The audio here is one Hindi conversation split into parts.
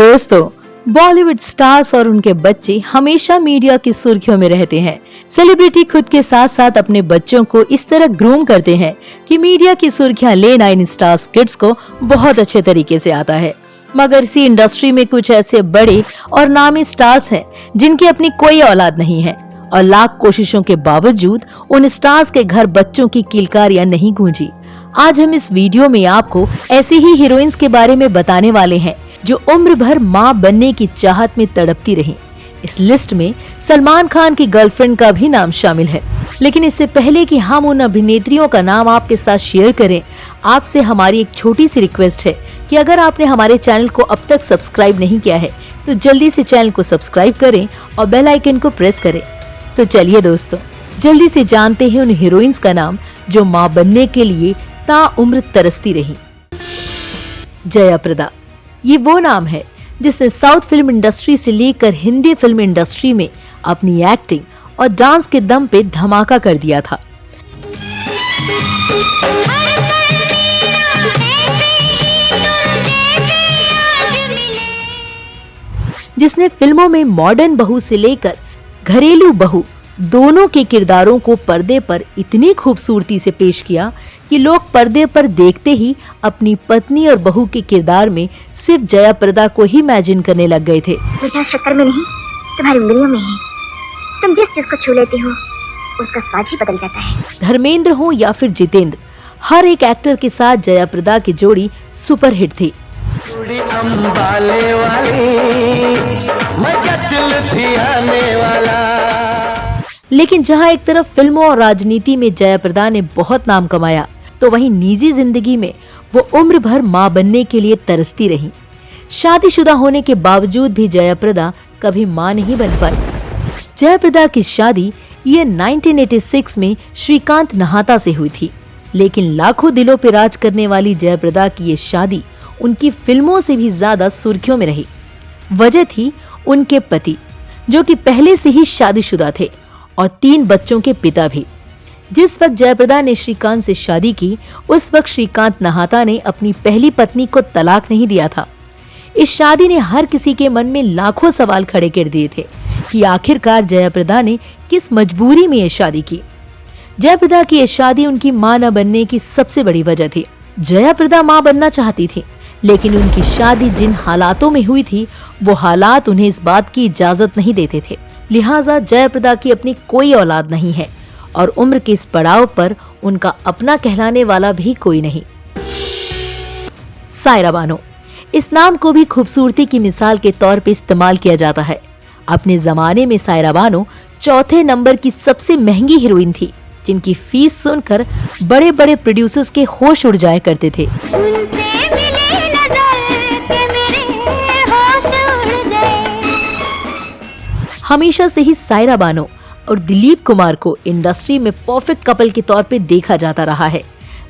दोस्तों, बॉलीवुड स्टार्स और उनके बच्चे हमेशा मीडिया की सुर्खियों में रहते हैं। सेलिब्रिटी खुद के साथ साथ अपने बच्चों को इस तरह ग्रूम करते हैं कि मीडिया की सुर्खियां लेना इन स्टार्स किड्स को बहुत अच्छे तरीके से आता है। मगर इसी इंडस्ट्री में कुछ ऐसे बड़े और नामी स्टार्स हैं जिनकी अपनी कोई औलाद नहीं है और लाख कोशिशों के बावजूद उन स्टार्स के घर बच्चों की किलकारियां नहीं गूंजी। आज हम इस वीडियो में आपको ऐसी ही हीरोइंस के बारे में बताने वाले हैं जो उम्र भर माँ बनने की चाहत में तड़पती रहीं। इस लिस्ट में सलमान खान की गर्लफ्रेंड का भी नाम शामिल है। लेकिन इससे पहले कि हम उन अभिनेत्रियों का नाम आपके साथ शेयर करें, आपसे हमारी एक छोटी सी रिक्वेस्ट है कि अगर आपने हमारे चैनल को अब तक सब्सक्राइब नहीं किया है तो जल्दी से चैनल को सब्सक्राइब करें और बेल आइकन को प्रेस करें। तो चलिए दोस्तों, जल्दी से जानते हैं उन हीरोइंस का नाम जो माँ बनने के लिए ताउम्र तरसती रही। जया प्रदा, ये वो नाम है जिसने साउथ फिल्म इंडस्ट्री से लेकर हिंदी फिल्म इंडस्ट्री में अपनी एक्टिंग और डांस के दम पे धमाका कर दिया था। जिसने फिल्मों में मॉडर्न बहू से लेकर घरेलू बहू दोनों के किरदारों को पर्दे पर इतनी खूबसूरती से पेश किया कि लोग पर्दे पर देखते ही अपनी पत्नी और बहू के किरदार में सिर्फ जया प्रदा को ही इमेजिन करने लग गए थे। बेटा, शक्कर में नहीं, तुम्हारी उंगलियों में है। तुम जिस चीज को छू लेती हो उसका स्वाद ही बदल जाता है। धर्मेंद्र हो या फिर जितेंद्र, हर एक एक्टर के साथ जया प्रदा की जोड़ी सुपरहिट थी। लेकिन जहां एक तरफ फिल्मों और राजनीति में जया प्रदा ने बहुत नाम कमाया, तो वहीं निजी जिंदगी में वो उम्र भर मां बनने के लिए तरसती रही। शादीशुदा होने के बावजूद भी जया प्रदा कभी मां नहीं बन पाई। जया प्रदा की शादी ये 1986 में श्रीकांत नहाता से हुई थी। लेकिन लाखों दिलों पर राज करने वाली जया प्रदा की ये शादी उनकी फिल्मों से भी ज्यादा सुर्खियों में रही। वजह थी उनके पति, जो कि पहले से ही शादीशुदा थे और 3 बच्चों के पिता भी। जिस वक्त जया प्रदा ने श्रीकांत से शादी की, उस वक्त श्रीकांत नहाता ने अपनी पहली पत्नी को तलाक नहीं दिया था। इस शादी ने हर किसी के मन में लाखों सवाल खड़े कर दिए थे कि आखिरकार जया प्रदा ने किस मजबूरी में ये शादी की। जया प्रदा की ये शादी उनकी मां न बनने की सबसे बड़ी वजह थी। जया प्रदा मां बनना चाहती थी, लेकिन उनकी शादी जिन हालातों में हुई थी, वो हालात उन्हें इस बात की इजाजत नहीं देते थे। लिहाजा जया प्रदा की अपनी कोई औलाद नहीं है और उम्र के इस पड़ाव पर उनका अपना कहलाने वाला भी कोई नहीं। सायरा बानो, इस नाम को भी खूबसूरती की मिसाल के तौर पे इस्तेमाल किया जाता है। अपने जमाने में सायरा बानो चौथे नंबर की सबसे महंगी हीरोइन थी, जिनकी फीस सुनकर बड़े बड़े प्रोड्यूसर्स के होश उड़ जाया करते थे। हमेशा से ही सायरा बानो और दिलीप कुमार को इंडस्ट्री में परफेक्ट कपल के तौर पे देखा जाता रहा है।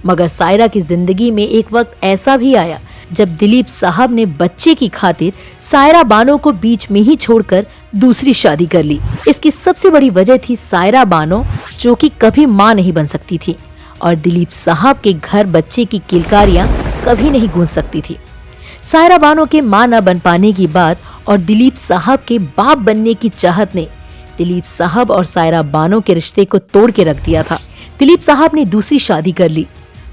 मगर सायरा की जिंदगी में एक वक्त ऐसा भी आया जब दिलीप साहब ने बच्चे की खातिर सायरा बानो को बीच में ही छोड़कर दूसरी शादी कर ली। इसकी सबसे बड़ी वजह थी सायरा बानो, जो कि कभी मां नहीं बन सकती थी और दिलीप साहब के घर बच्चे की किलकारियां कभी नहीं गूंज सकती थी। सायरा बानो के मां न बन पाने की बात और दिलीप साहब के बाप बनने की चाहत ने दिलीप साहब और सायरा बानो के रिश्ते को तोड़ के रख दिया था। दिलीप साहब ने दूसरी शादी कर ली।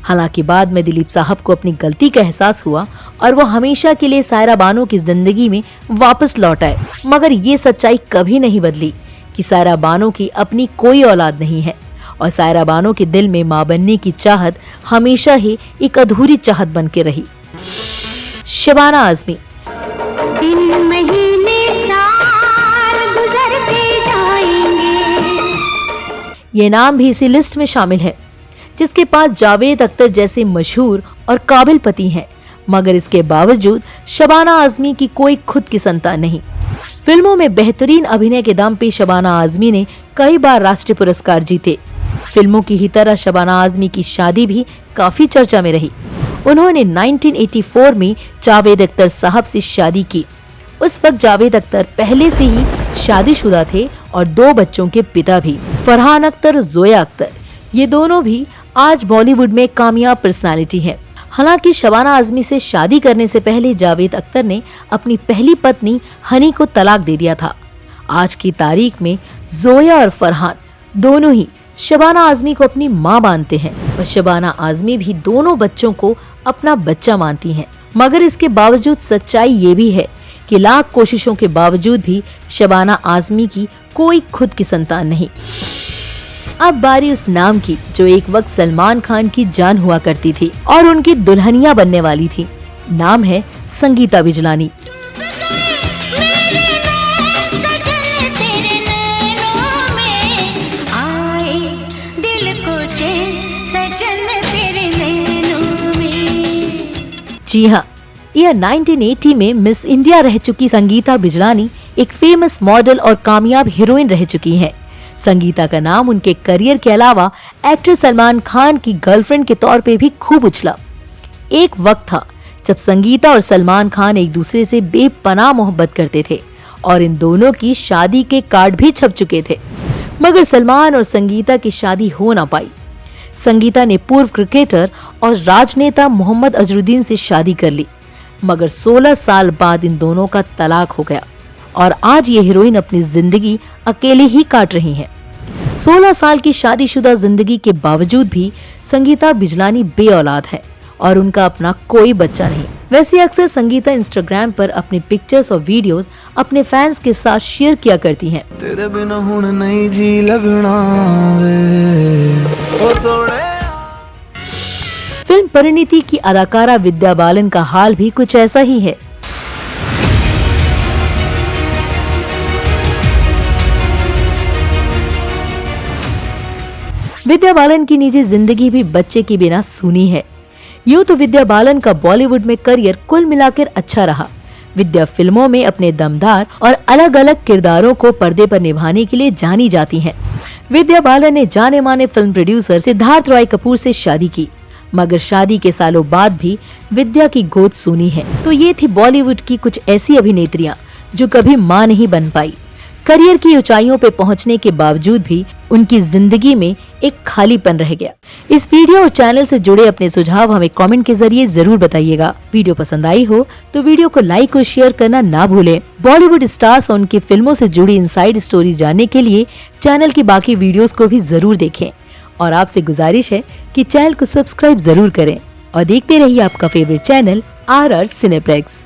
हालांकि बाद में दिलीप साहब को अपनी गलती का एहसास हुआ और वो हमेशा के लिए सायरा बानो की जिंदगी में वापस लौट आए। मगर ये सच्चाई कभी नहीं बदली कि सायरा बानो की अपनी कोई औलाद नहीं है और सायरा बानो के दिल में मां बनने की चाहत हमेशा ही एक अधूरी चाहत बन के रही। शबाना आजमी, दिन महीने साल गुजरते जाएंगे, ये नाम भी इसी लिस्ट में शामिल है, जिसके पास जावेद अख्तर जैसे मशहूर और काबिल पति हैं। मगर इसके बावजूद शबाना आजमी की कोई खुद की संतान नहीं। फिल्मों में बेहतरीन अभिनय के दम पे शबाना आजमी ने कई बार राष्ट्रीय पुरस्कार जीते। फिल्मों की ही तरह शबाना आजमी की शादी भी काफी चर्चा में रही। उन्होंने 1984 में जावेद अख्तर साहब से शादी की। उस वक्त जावेद अख्तर पहले से ही शादीशुदा थे और 2 बच्चों के पिता भी। फरहान अख्तर, जोया अख्तर, ये दोनों भी आज बॉलीवुड में कामयाब पर्सनालिटी हैं। हालांकि शबाना आजमी से शादी करने से पहले जावेद अख्तर ने अपनी पहली पत्नी हनी को तलाक दे दिया था। आज की तारीख में जोया और फरहान दोनों ही शबाना आजमी को अपनी मां मानते हैं और शबाना आजमी भी दोनों बच्चों को अपना बच्चा मानती हैं। मगर इसके बावजूद सच्चाई ये भी है कि लाख कोशिशों के बावजूद भी शबाना आजमी की कोई खुद की संतान नहीं। अब बारी उस नाम की जो एक वक्त सलमान खान की जान हुआ करती थी और उनकी दुल्हनिया बनने वाली थी। नाम है संगीता बिजलानी। जी हाँ, यह 1980 में मिस इंडिया रह चुकी संगीता बिजलानी एक फेमस मॉडल और कामयाब हीरोइन रह चुकी हैं। संगीता का नाम उनके करियर के अलावा एक्टर सलमान खान की गर्लफ्रेंड के तौर पे भी खूब उछला। एक वक्त था जब संगीता और सलमान खान एक दूसरे से बेपनाह मोहब्बत करते थे और इन दोनों की शादी के कार्ड भी छप चुके थे। मगर सलमान और संगीता की शादी हो ना पाई। संगीता ने पूर्व क्रिकेटर और राजनेता मोहम्मद अजहरुद्दीन से शादी कर ली, मगर 16 साल बाद इन दोनों का तलाक हो गया और आज ये हीरोइन अपनी जिंदगी अकेले ही काट रही हैं। 16 साल की शादीशुदा जिंदगी के बावजूद भी संगीता बिजलानी बेऔलाद है और उनका अपना कोई बच्चा नहीं। वैसे अक्सर संगीता इंस्टाग्राम पर अपनी पिक्चर्स और वीडियोस अपने फैंस के साथ शेयर किया करती हैं। तेरे बिना हुण नहीं जी लगना वे ओ सोने। फिल्म परिणीति की अदाकारा विद्या बालन का हाल भी कुछ ऐसा ही है। विद्या बालन की निजी जिंदगी भी बच्चे के बिना सूनी है। यूं तो विद्या बालन का बॉलीवुड में करियर कुल मिलाकर अच्छा रहा। विद्या फिल्मों में अपने दमदार और अलग अलग किरदारों को पर्दे पर निभाने के लिए जानी जाती हैं। विद्या बालन ने जाने माने फिल्म प्रोड्यूसर सिद्धार्थ रॉय कपूर से शादी की, मगर शादी के सालों बाद भी विद्या की गोद सूनी है। तो ये थी बॉलीवुड की कुछ ऐसी अभिनेत्रियां जो कभी मां नहीं बन पाई। करियर की ऊंचाइयों पे पहुंचने के बावजूद भी उनकी जिंदगी में एक खालीपन रह गया। इस वीडियो और चैनल से जुड़े अपने सुझाव हमें कमेंट के जरिए जरूर बताइएगा। वीडियो पसंद आई हो तो वीडियो को लाइक और शेयर करना ना भूलें। बॉलीवुड स्टार्स और उनकी फिल्मों से जुड़ी इनसाइड स्टोरी जानने के लिए चैनल की बाकी वीडियोस को भी जरूर देखें और आपसे गुजारिश है कि चैनल को सब्सक्राइब जरूर करें और देखते रहिए आपका फेवरेट चैनल RR सिनेप्लेक्स।